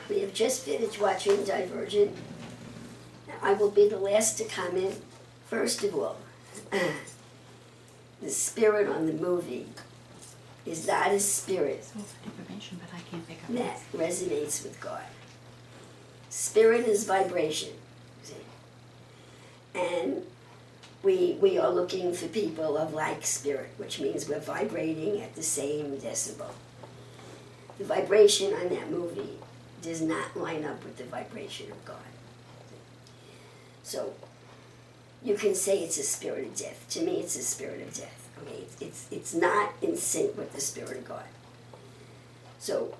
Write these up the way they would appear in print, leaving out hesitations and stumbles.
We have just finished watching Divergent. I will be the last to comment. First of all, the spirit on the movie is not a spirit Information, but I can't pick up that resonates with God. Spirit is vibration. See? And we are looking for people of like spirit, which means we're vibrating at the same decibel. The vibration on that movie does not line up with the vibration of God. So you can say it's a spirit of death. To me, it's a spirit of death. Okay, it's not in sync with the spirit of God. So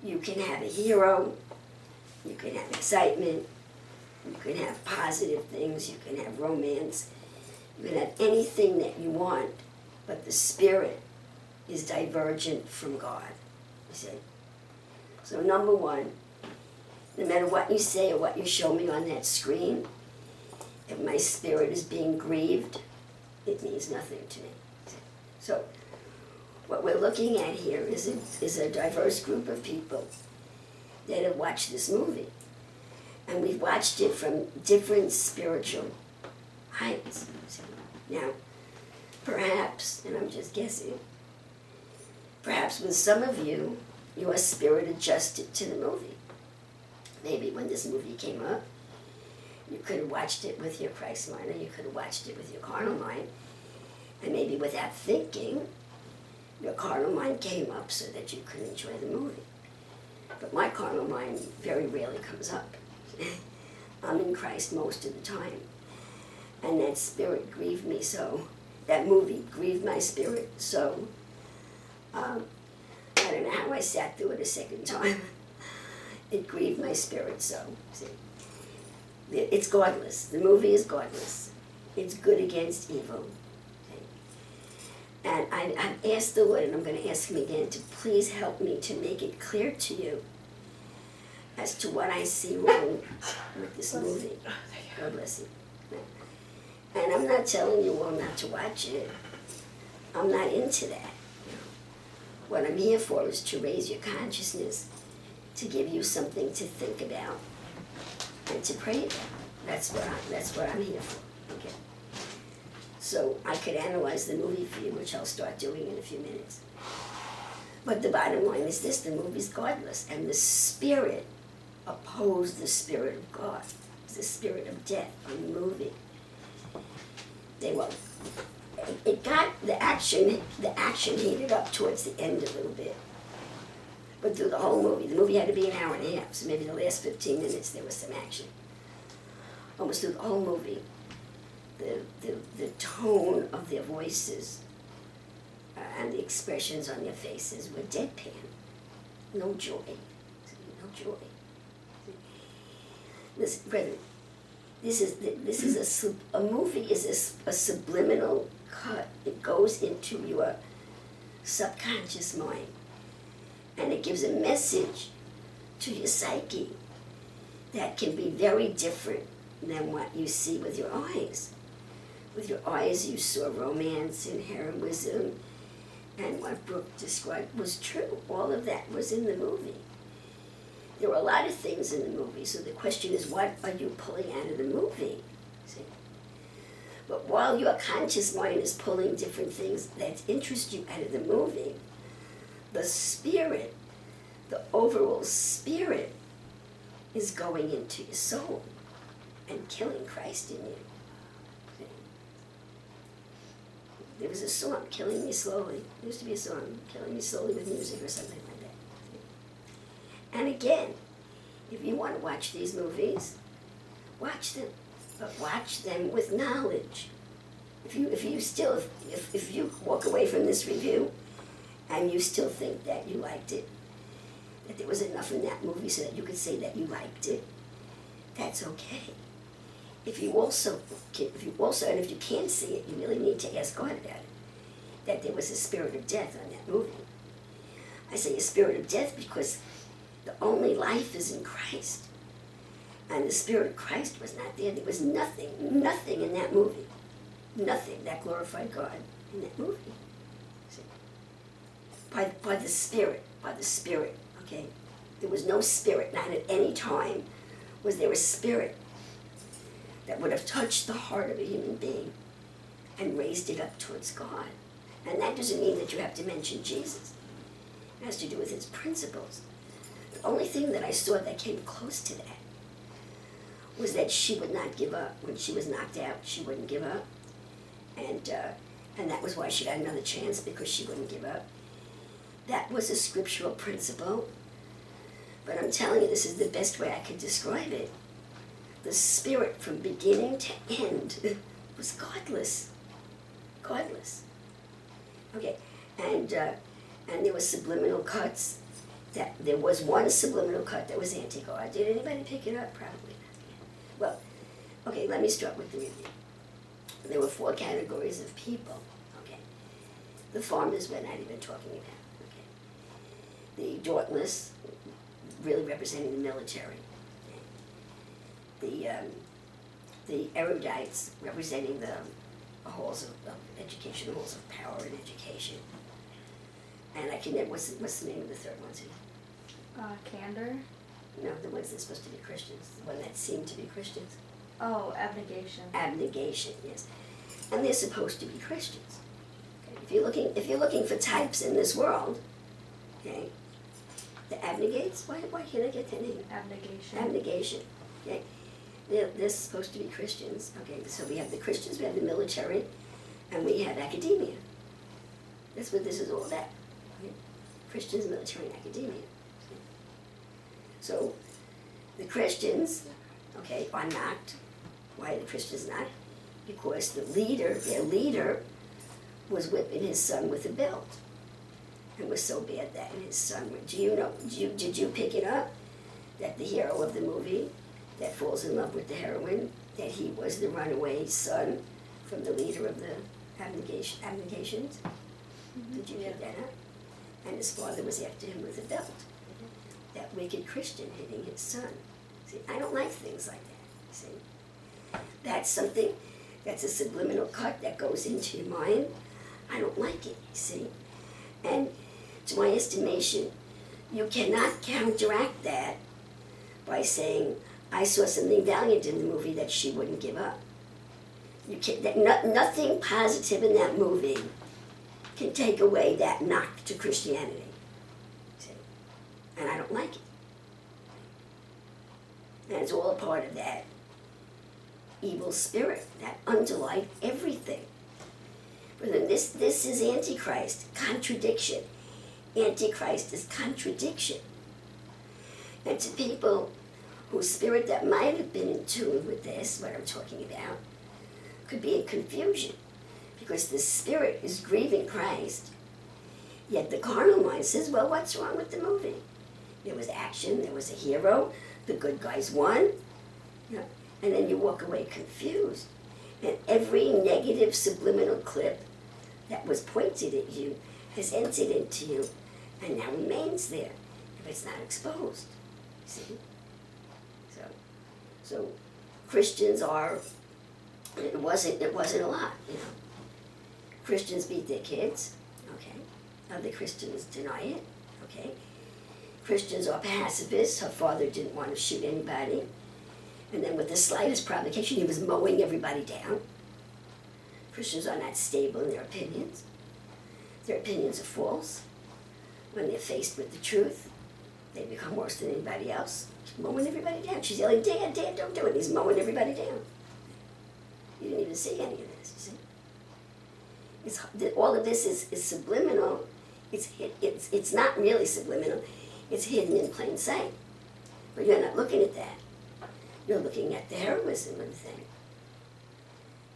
you can have a hero, you can have excitement, you can have positive things, you can have romance, you can have anything that you want, but the spirit is divergent from God. You see? So number one, no matter what you say or what you show me on that screen, if my spirit is being grieved, it means nothing to me. So what we're looking at here is a diverse group of people that have watched this movie. And we've watched it from different spiritual heights. Now, perhaps, and I'm just guessing, perhaps with some of you, your spirit adjusted to the movie. Maybe when this movie came up, you could have watched it with your Christ mind, or you could have watched it with your carnal mind, and maybe without thinking, your carnal mind came up so that you could enjoy the movie. But my carnal mind very rarely comes up. I'm in Christ most of the time. And that spirit grieved me so. That movie grieved my spirit so. I don't know how I sat through it a second time. It grieved my spirit so. See? It's godless. The movie is godless. It's good against evil. And I've asked the Lord, and I'm going to ask him again, to please help me to make it clear to you as to what I see wrong with this movie. God bless you. And I'm not telling you all not to watch it. I'm not into that. What I'm here for is to raise your consciousness, to give you something to think about, and to pray about. That's what I'm here for. Okay. So I could analyze the movie for you, which I'll start doing in a few minutes. But the bottom line is this: the movie's godless, and the spirit opposed the spirit of God. It's the spirit of death in the movie. It got the action heated up towards the end a little bit. But through the whole movie, the movie had to be an hour and a half, so maybe the last 15 minutes there was some action. Almost through the whole movie, the tone of their voices and the expressions on their faces were deadpan. No joy. No joy. Listen, brethren, a movie is a subliminal cut. It goes into your subconscious mind, and it gives a message to your psyche that can be very different than what you see with your eyes. With your eyes, you saw romance and heroism, and what Brooke described was true. All of that was in the movie. There were a lot of things in the movie, so the question is, what are you pulling out of the movie? See? But while your conscious mind is pulling different things that interest you out of the movie, the spirit, the overall spirit, is going into your soul and killing Christ in you. See? There was a song, Killing Me Slowly. There used to be a song, Killing Me Slowly with music or something like that. And again, if you want to watch these movies, watch them, but watch them with knowledge. If you walk away from this review and you still think that you liked it, that there was enough in that movie so that you could say that you liked it, that's okay. If you can't see it, you really need to ask God about it, that there was a spirit of death on that movie. I say a spirit of death because the only life is in Christ. And the Spirit of Christ was not there. There was nothing in that movie. Nothing that glorified God in that movie. See? By the Spirit, okay? There was no spirit, not at any time was there a spirit that would have touched the heart of a human being and raised it up towards God. And that doesn't mean that you have to mention Jesus. It has to do with his principles. The only thing that I saw that came close to that was that she would not give up. When she was knocked out, she wouldn't give up. And that was why she got another chance, because she wouldn't give up. That was a scriptural principle. But I'm telling you, this is the best way I could describe it. The spirit from beginning to end was godless. Godless. Okay, and there were subliminal cuts. That there was one subliminal cut that was anti-God. Did anybody pick it up? Probably not. Well, okay, let me start with the review. There were 4 categories of people. Okay, the farmers we're not even talking about. Okay, the dauntless, really representing the military. Okay. The erudites representing the halls of education, the halls of power and education. And I can, what's the name of the third one? Candor. No, the ones that's supposed to be Christians, the one that seemed to be Christians. Oh, abnegation. Abnegation, yes. And they're supposed to be Christians. Okay. If you're looking for types in this world, okay, the abnegates, why can't I get that name? Abnegation. Abnegation. Okay. They're supposed to be Christians. Okay, so we have the Christians, we have the military, and we have academia. That's what this is all about. Okay? Christians, military, and academia. So the Christians, okay, are knocked. Why are the Christians knocked? Because their leader, was whipping his son with a belt. It was so bad that his son, did you pick it up? That the hero of the movie that falls in love with the heroine, that he was the runaway son from the leader of the abnegations? Mm-hmm. Did you pick that up? And his father was after him with a belt. That wicked Christian hitting his son. See, I don't like things like that. See, that's something, that's a subliminal cut that goes into your mind. I don't like it, you see. And to my estimation, you cannot counteract that by saying, I saw something valiant in the movie that she wouldn't give up. You can't, nothing positive in that movie can take away that knock to Christianity. See? And I don't like it. And it's all a part of that evil spirit that underlies everything. But then this is Antichrist, contradiction. Antichrist is contradiction. And to people whose spirit that might have been in tune with this, what I'm talking about, could be in confusion. Because the spirit is grieving Christ, yet the carnal mind says, well, what's wrong with the movie? There was action, there was a hero, the good guys won, you know, and then you walk away confused. And every negative subliminal clip that was pointed at you has entered into you and now remains there if it's not exposed. See? So Christians are, it wasn't a lot, you know. Christians beat their kids, okay. Other Christians deny it, okay. Christians are pacifists. Her father didn't want to shoot anybody. And then with the slightest provocation, he was mowing everybody down. Christians are not stable in their opinions. Their opinions are false. When they're faced with the truth, they become worse than anybody else. She's mowing everybody down. She's yelling, Dad, Dad, don't do it. He's mowing everybody down. You didn't even see any of this, you see? All of this is subliminal. It's not really subliminal. It's hidden in plain sight. But you're not looking at that. You're looking at the heroism of the thing.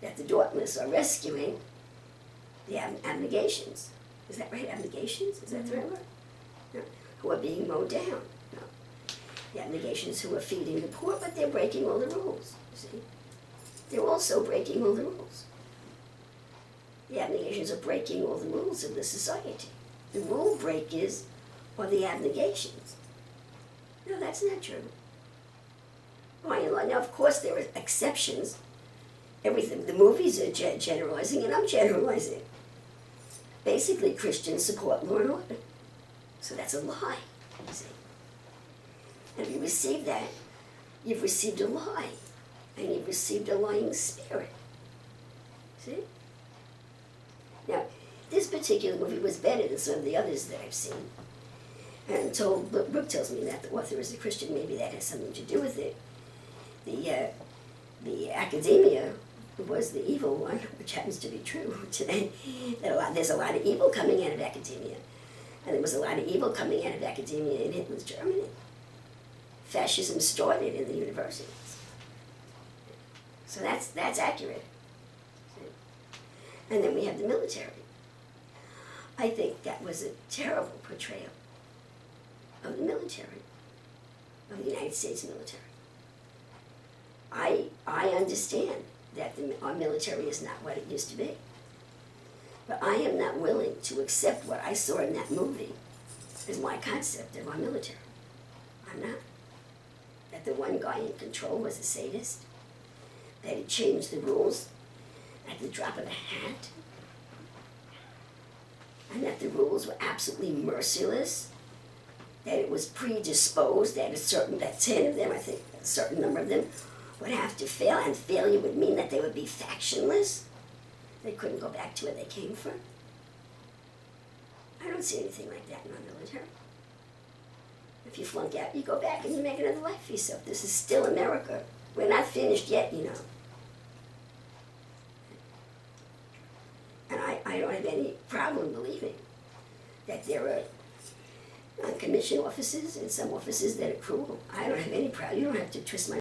That the dauntless are rescuing the abnegations. Is that right? Abnegations? Is that the right word? No. Who are being mowed down. No. The abnegations who are feeding the poor, but they're breaking all the rules. You see? They're also breaking all the rules. The abnegations are breaking all the rules of the society. The rule breakers are the abnegations. No, that's not true. Now, of course, there are exceptions. Everything, the movies are generalizing, and I'm generalizing. Basically, Christians support law and order. So that's a lie, you see. And if you receive that, you've received a lie. And you've received a lying spirit. See? Now, this particular movie was better than some of the others that I've seen. And I'm told, Brooke tells me that the author is a Christian, maybe that has something to do with it. The academia was the evil one, which happens to be true today. There's a lot of evil coming out of academia. And there was a lot of evil coming out of academia in Hitler's Germany. Fascism started in the universities. So that's accurate. And then we have the military. I think that was a terrible portrayal of the military, of the United States military. I understand that our military is not what it used to be. But I am not willing to accept what I saw in that movie as my concept of our military. I'm not. That the one guy in control was a sadist, that he changed the rules at the drop of a hat, and that the rules were absolutely merciless, that it was predisposed that that 10 of them, I think a certain number of them, would have to fail, and failure would mean that they would be factionless. They couldn't go back to where they came from. I don't see anything like that in our military. If you flunk out, you go back and you make another life for yourself. This is still America. We're not finished yet, you know. And I don't have any problem believing that there are non-commissioned officers and some officers that are cruel. I don't have any problem. You don't have to twist my